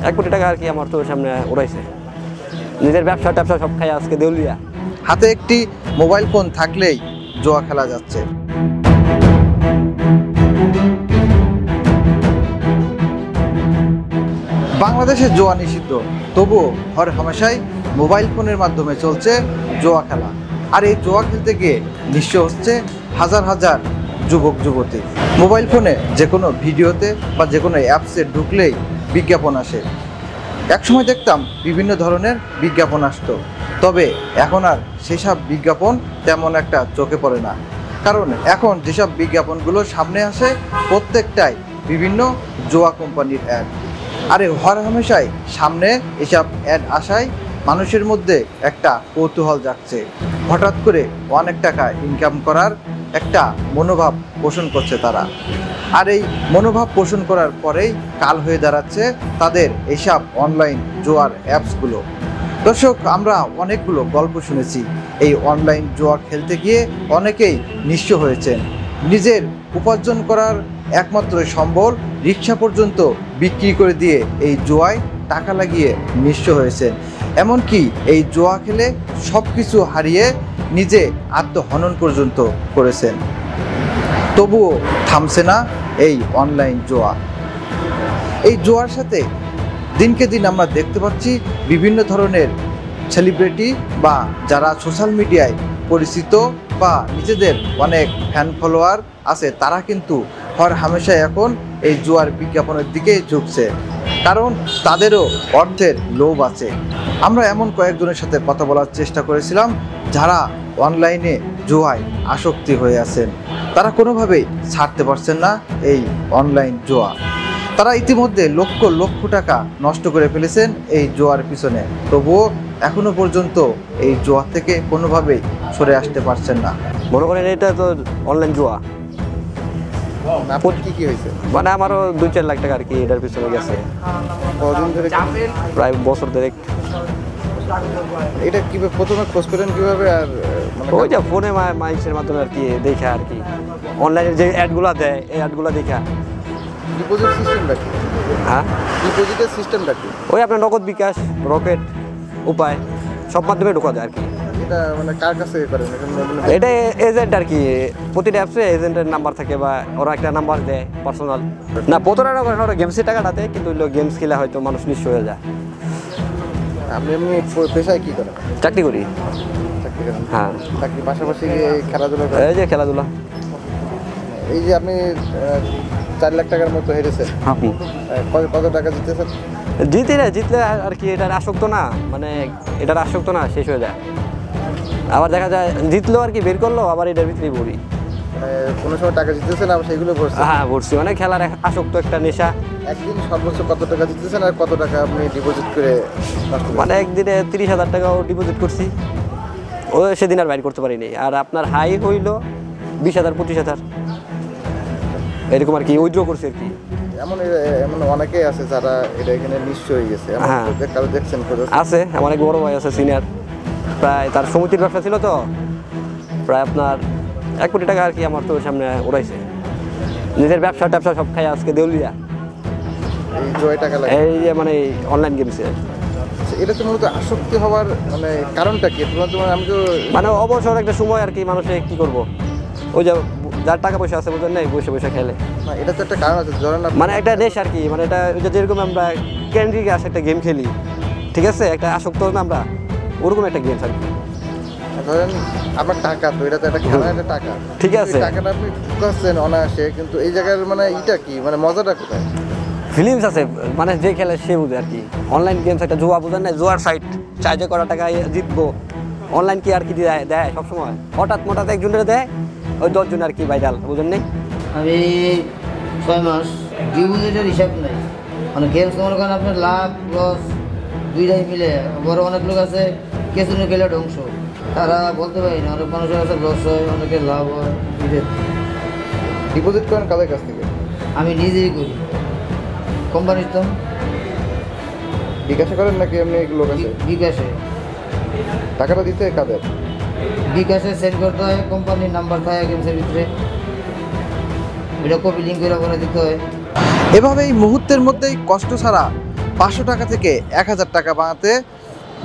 1 কোটি টাকা আর কি আমার চোখের সামনে উড়াইছে। নিজের ব্যবসা ট্যাবসা সব খাই আজকে দেউলিয়া। হাতে একটি মোবাইল ফোন থাকলেই জুয়া খেলা যাচ্ছে। বাংলাদেশে জুয়া নিষিদ্ধ, তবুও হর হামেশাই মোবাইল ফোনের মাধ্যমে চলছে জুয়া খেলা। আর এই জুয়া খেলতে গিয়ে নিঃস্ব হচ্ছে হাজার হাজার যুবক যুবতী। মোবাইল ফোনে যে কোনো ভিডিওতে বা যে কোনো অ্যাপসে ঢুকলেই বিজ্ঞাপন আসে। একসময় দেখতাম বিভিন্ন ধরনের বিজ্ঞাপন আসতো, তবে এখন আর সেসব বিজ্ঞাপন তেমন একটা চোখে পড়ে না। কারণ এখন যেসব বিজ্ঞাপনগুলো সামনে আসে প্রত্যেকটাই বিভিন্ন জুয়া কোম্পানির অ্যাড। আরে হর হামেশাই সামনে এসব অ্যাড আসায় মানুষের মধ্যে একটা কৌতূহল জাগছে। হঠাৎ করে অনেক টাকা ইনকাম করার একটা মনোভাব পোষণ করছে তারা। আর এই মনোভাব পোষণ করার পরেই কাল হয়ে দাঁড়াচ্ছে তাদের এইসব অনলাইন জুয়ার অ্যাপসগুলো। দর্শক, আমরা অনেকগুলো গল্প শুনেছি। এই অনলাইন জুয়া খেলতে গিয়ে অনেকেই নিঃস্ব হয়েছেন। নিজের উপার্জন করার একমাত্র সম্বল রিক্সা পর্যন্ত বিক্রি করে দিয়ে এই জুয়ায় টাকা লাগিয়ে নিঃস্ব হয়েছেন। এমনকি এই জুয়া খেলে সব কিছু হারিয়ে নিজে আত্মহনন পর্যন্ত করেছেন। তবুও থামছে না এই অনলাইন জুয়া। এই জুয়ার সাথে দিনকে দিন আমরা দেখতে পাচ্ছি বিভিন্ন ধরনের সেলিব্রিটি বা যারা সোশ্যাল মিডিয়ায় পরিচিত বা নিজেদের অনেক ফ্যান ফলোয়ার আছে, তারা কিন্তু হর হামেশাই এখন এই জুয়ার বিজ্ঞাপনের দিকে ঝুঁকছে। কারণ তাদেরও অর্থের লোভ আছে। আমরা এমন কয়েকজনের সাথে কথা বলার চেষ্টা করেছিলাম যারা অনলাইনে জুয়ায় আসক্তি হয়ে আছেন। তারা কোনোভাবেই ছাড়তে পারছেন না এই অনলাইন জুয়া। তারা ইতিমধ্যে লক্ষ লক্ষ টাকা নষ্ট করে ফেলেছেন এই জুয়ার পিছনে, তবুও এখনো পর্যন্ত এই জুয়া থেকে কোনোভাবেই সরে আসতে পারছেন না। মনে করেন এটা তো অনলাইন জুয়া। কি হয়েছে? মানে আমারও 2-4 লাখ টাকা আর কি এটার পিছনে গেছে। কদিন ধরে? প্রায় বছর ধরে। এটা কিভাবে প্রথমে খোঁজ পেলেন কিভাবে? আর ওই যে ফোনে মানুষের মাধ্যমে আর কি দেখা আর কি, অনলাইনে যে অ্যাডগুলো দেয় এই অ্যাডগুলো দেখা। ডিপোজিট সিস্টেমটা কি? হ্যাঁ, ডিপোজিটের সিস্টেমটা কি? ওই আপনার নগদ, বিকাশ, রকেট, উপায় সব মাধ্যমে ঢোকা যায় আর কি। এটা মানে কার কাছে করেন? এটা এজেন্ট আর কি, প্রতিটা অ্যাপসে এজেন্টের নাম্বার থাকে বা ওরা একটা নাম্বার দেয় পার্সোনাল। না প্রতারণা করেন, ওরা গেমসের টাকাটা দেয়, কিন্তু গেমস খেলে হয়তো মানুষ নিঃস্ব হয়ে যায়। আপনি এমনি পেশায় কী করেন? চাকরি করি। চাকরি করেন? হ্যাঁ। চাকরির পাশাপাশি খেলাধুলা? এই যে খেলাধুলা। এই যে আপনি 4 লাখ টাকার মতো হেরেছেন, আপনি কত টাকা জিতেছেন? জিতলে আর কি এটার আসক্ত না, মানে এটার আসক্ত না, শেষ হয়ে যায়। আবার দেখা যায় জিতলো আর কি বের করলো, আবার এটার ভিতরেই ভরি। কোনো সময় টাকা জিতেছেন আবার সেইগুলো ভরছেন? হ্যাঁ ভরছি, মানে খেলার আসক্ত একটা নেশা। একদিন সর্বোচ্চ কত টাকা জিতেছেন আর কত টাকা আপনি ডিপোজিট করে? মানে একদিনে 30,000 টাকাও ডিপোজিট করছি, ও সেদিন আর বাইর করতে পারিনি। আর আপনার হাই হইলো 20,000 25,000 এরকম আর কি, উইথড্র করছি আর কি। এমন অনেকেই আছে যারা এটা এখানে নিঃস্ব হয়ে গেছে। হ্যাঁ কারো দেখছেন? আছে, আমার এক বড় ভাই আছে সিনিয়র, প্রায় তার সমিতির ব্যবসা ছিল, তো প্রায় আপনার 1 কোটি টাকা আর কি আমার চোখের সামনে উড়াইছে। নিজের ব্যবসা ট্যাবসা সব খাই আজকে দেউলিয়া। এই জয় টাকা লাগে এই যে মানে অনলাইন গেমসে। এটা তো মূলত আসক্তি হওয়ার মানে কারণটা কি? আমি তো মানে অবসর একটা সময় আর কি, মানুষে কি করব, ওই যে যার টাকা পয়সা আছে বুঝলেন না, বসে বসে খেলে। না, এটা তো একটা কারণ আছে, ধরেন মানে একটা নেশা আর কি, মানে এটা যেরকম আমরা ক্যান্ডি ক্রাশ একটা গেম খেলি, ঠিক আছে, একটা আসক্ত না আমরা, ওরকম একটা গেম আর কি। ধরেন আপনার টাকা, তো এটা তো একটা খেলা, একটা টাকা, ঠিক আছে, টাকাটা আপনি ঢুকাচ্ছেন অনায়াসে, কিন্তু এই জায়গার মানে এটা কি, মানে মজাটা কোথায়? ফিলিংস আছে, মানে যে খেলে সে বুঝে আর কি। অনলাইন গেমস একটা জুয়া, বুঝেন না, জুয়ার সাইট, চার্জে করা টাকা জিতবো। অনলাইন কি আর কি দেয় সবসময়, হঠাৎ মোটাৎ একজনের দেয়, ওই 10 জন আর কি ভাইরাল, বুঝেন নেই। আমি 6 মাস ডিপোজিটের হিসাব নেই, মানে গেমস মনে করেন আপনার লাভ লস দুইটাই মিলে। বড় অনেক লোক আছে কেসিনো খেলে ধ্বংস, তারা বলতে পারি না, অনেক মানুষের কাছে লস হয়, অনেকের লাভ হয়। ডিপোজিট করেন কাদের কাছ থেকে? আমি নিজেই করি, কোম্পানির তো। বিকাশে করেন নাকি এমনি লোক আছে? বিকাশে। টাকাটা দিতে কাদের? বিকাশে সেন্ড করতে হয়, কোম্পানির নাম্বার থাকে গেমসের ভিতরে, এটা কপি লিঙ্ক করে দিতে হয়। এভাবেই মুহূর্তের মধ্যেই কষ্ট ছাড়া 500 টাকা থেকে 1000 টাকা বানাতে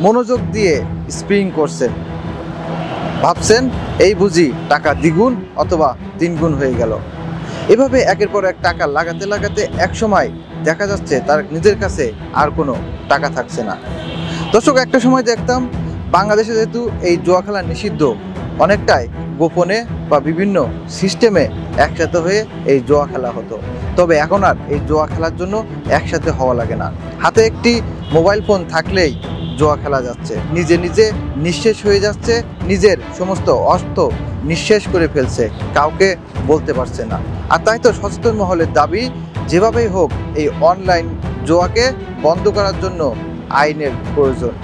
মনোযোগ দিয়ে স্প্রিং করছেন। ভাবছেন এই বুঝি টাকা দ্বিগুণ অথবা 3 গুণ হয়ে গেল। এভাবে একের পর এক টাকা লাগাতে লাগাতে একসময় দেখা যাচ্ছে তার নিজের কাছে আর কোনো টাকা থাকছে না। দর্শক, একটা সময় দেখতাম বাংলাদেশে যেহেতু এই জুয়া খেলা নিষিদ্ধ, অনেকটাই গোপনে বা বিভিন্ন সিস্টেমে একসাথে হয়ে এই জুয়া খেলা হতো। তবে এখন আর এই জুয়া খেলার জন্য একসাথে হওয়া লাগে না। হাতে একটি মোবাইল ফোন থাকলেই জুয়া খেলা যাচ্ছে, নিজে নিজে নিঃশেষ হয়ে যাচ্ছে, নিজের সমস্ত অর্থ নিঃশেষ করে ফেলছে, কাউকে বলতে পারছে না। আর তাই তো সচেতন মহলের দাবি, যেভাবেই হোক এই অনলাইন জুয়াকে বন্ধ করার জন্য আইনের প্রয়োজন।